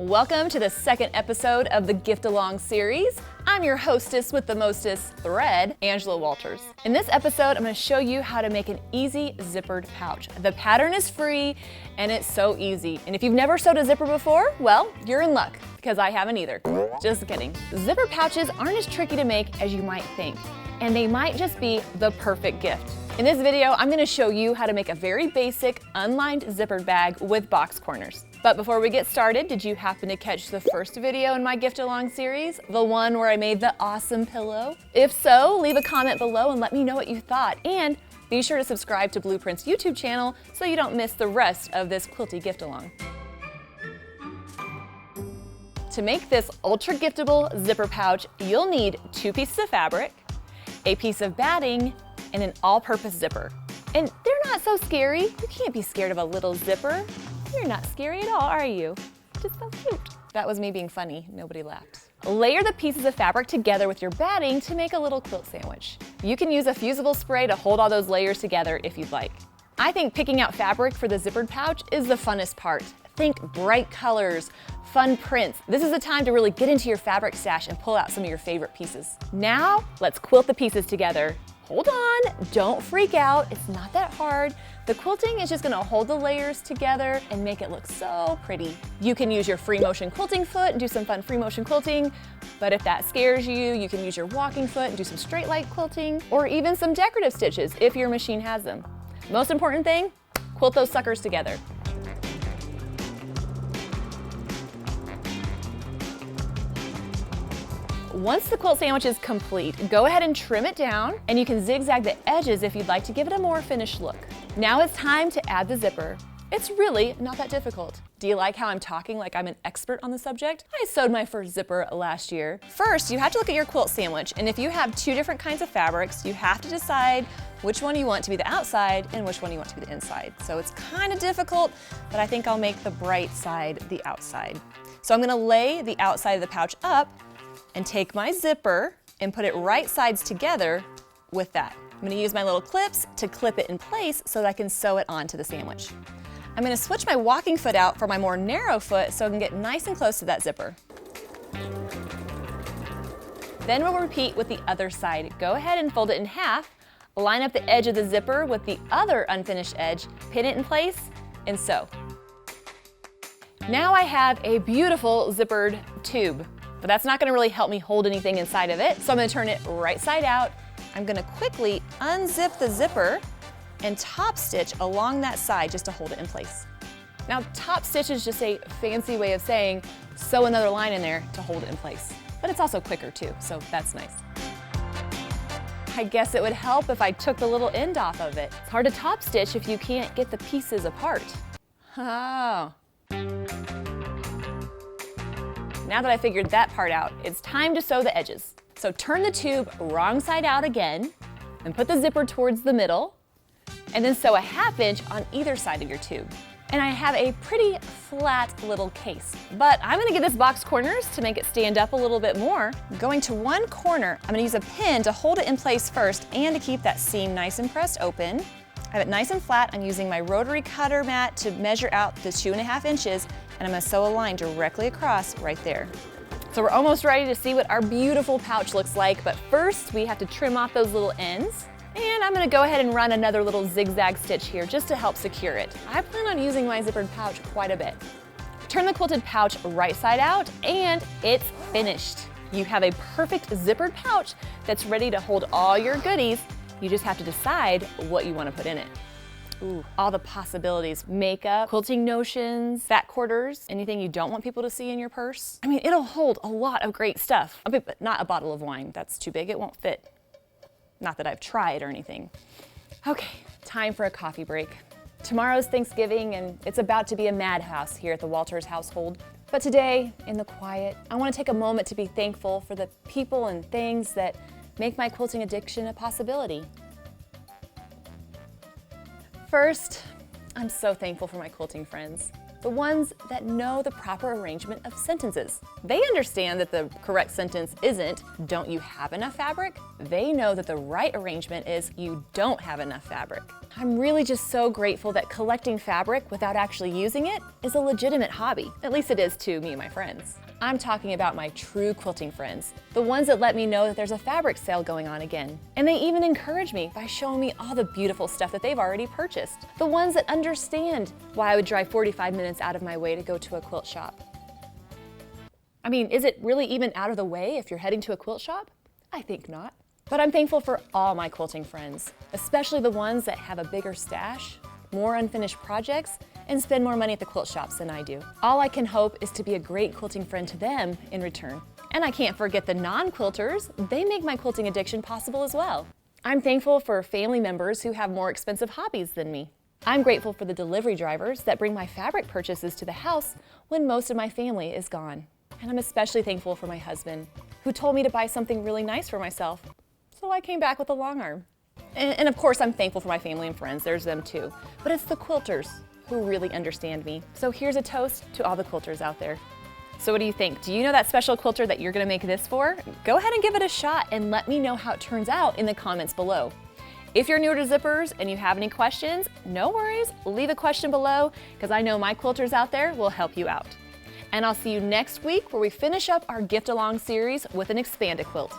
Welcome to the second episode of the Gift Along series. I'm your hostess with the mostest thread, Angela Walters. In this episode, I'm going to show you how to make an easy zippered pouch. The pattern is free and it's so easy. And if you've never sewed a zipper before, well, you're in luck because I haven't either. Just kidding. Zipper pouches aren't as tricky to make as you might think, and they might just be the perfect gift. In this video, I'm going to show you how to make a very basic unlined zippered bag with box corners. But before we get started, did you happen to catch the first video in my Gift Along series? The one where I made the awesome pillow? If so, leave a comment below and let me know what you thought. And be sure to subscribe to Blueprint's YouTube channel so you don't miss the rest of this quilty Gift Along. To make this ultra giftable zipper pouch, you'll need 2 pieces of fabric, a piece of batting, and an all-purpose zipper. And they're not so scary. You can't be scared of a little zipper. You're not scary at all, are you? Just so cute. That was me being funny. Nobody laughed. Layer the pieces of fabric together with your batting to make a little quilt sandwich. You can use a fusible spray to hold all those layers together if you'd like. I think picking out fabric for the zippered pouch is the funnest part. Think bright colors, fun prints. This is the time to really get into your fabric stash and pull out some of your favorite pieces. Now, let's quilt the pieces together. Hold on, don't freak out, it's not that hard. The quilting is just gonna hold the layers together and make it look so pretty. You can use your free motion quilting foot and do some fun free motion quilting, but if that scares you, you can use your walking foot and do some straight line quilting, or even some decorative stitches if your machine has them. Most important thing, quilt those suckers together. Once the quilt sandwich is complete, go ahead and trim it down, and you can zigzag the edges if you'd like to give it a more finished look. Now it's time to add the zipper. It's really not that difficult. Do you like how I'm talking like I'm an expert on the subject? I sewed my first zipper last year. First, you have to look at your quilt sandwich, and if you have 2 different kinds of fabrics, you have to decide which one you want to be the outside and which one you want to be the inside. So it's kind of difficult, but I think I'll make the bright side the outside. So I'm gonna lay the outside of the pouch up and take my zipper and put it right sides together with that. I'm gonna use my little clips to clip it in place so that I can sew it onto the sandwich. I'm gonna switch my walking foot out for my more narrow foot so I can get nice and close to that zipper. Then we'll repeat with the other side. Go ahead and fold it in half, line up the edge of the zipper with the other unfinished edge, pin it in place, and sew. Now I have a beautiful zippered tube. But that's not gonna really help me hold anything inside of it, so I'm gonna turn it right side out. I'm gonna quickly unzip the zipper and top stitch along that side just to hold it in place. Now, top stitch is just a fancy way of saying sew another line in there to hold it in place. But it's also quicker too, so that's nice. I guess it would help if I took the little end off of it. It's hard to top stitch if you can't get the pieces apart. Oh. Now that I figured that part out, it's time to sew the edges. So turn the tube wrong side out again, and put the zipper towards the middle, and then sew a 1/2 inch on either side of your tube. And I have a pretty flat little case, but I'm gonna give this box corners to make it stand up a little bit more. Going to one corner, I'm gonna use a pin to hold it in place first and to keep that seam nice and pressed open. I have it nice and flat. I'm using my rotary cutter mat to measure out the 2.5 inches, and I'm gonna sew a line directly across right there. So we're almost ready to see what our beautiful pouch looks like, but first we have to trim off those little ends. And I'm gonna go ahead and run another little zigzag stitch here just to help secure it. I plan on using my zippered pouch quite a bit. Turn the quilted pouch right side out, and it's finished. You have a perfect zippered pouch that's ready to hold all your goodies. You just have to decide what you want to put in it. Ooh, all the possibilities. Makeup, quilting notions, fat quarters, anything you don't want people to see in your purse. I mean, it'll hold a lot of great stuff. But not a bottle of wine. That's too big, it won't fit. Not that I've tried or anything. Okay, time for a coffee break. Tomorrow's Thanksgiving, and it's about to be a madhouse here at the Walters household. But today, in the quiet, I want to take a moment to be thankful for the people and things that make my quilting addiction a possibility. First, I'm so thankful for my quilting friends. the ones that know the proper arrangement of sentences. They understand that the correct sentence isn't, "Don't you have enough fabric?" They know that the right arrangement is, "You don't have enough fabric." I'm really just so grateful that collecting fabric without actually using it is a legitimate hobby. At least it is to me and my friends. I'm talking about my true quilting friends, the ones that let me know that there's a fabric sale going on again. And they even encourage me by showing me all the beautiful stuff that they've already purchased. The ones that understand why I would drive 45 minutes out of my way to go to a quilt shop. I mean, is it really even out of the way if you're heading to a quilt shop? I think not. But I'm thankful for all my quilting friends, especially the ones that have a bigger stash, more unfinished projects, and spend more money at the quilt shops than I do. All I can hope is to be a great quilting friend to them in return. And I can't forget the non-quilters. They make my quilting addiction possible as well. I'm thankful for family members who have more expensive hobbies than me. I'm grateful for the delivery drivers that bring my fabric purchases to the house when most of my family is gone. And I'm especially thankful for my husband, who told me to buy something really nice for myself. So I came back with a long arm. And of course, I'm thankful for my family and friends. There's them too. But it's the quilters who really understand me. So here's a toast to all the quilters out there. So what do you think? Do you know that special quilter that you're gonna make this for? Go ahead and give it a shot and let me know how it turns out in the comments below. If you're newer to zippers and you have any questions, no worries, leave a question below because I know my quilters out there will help you out. And I'll see you next week where we finish up our gift along series with an expanded quilt.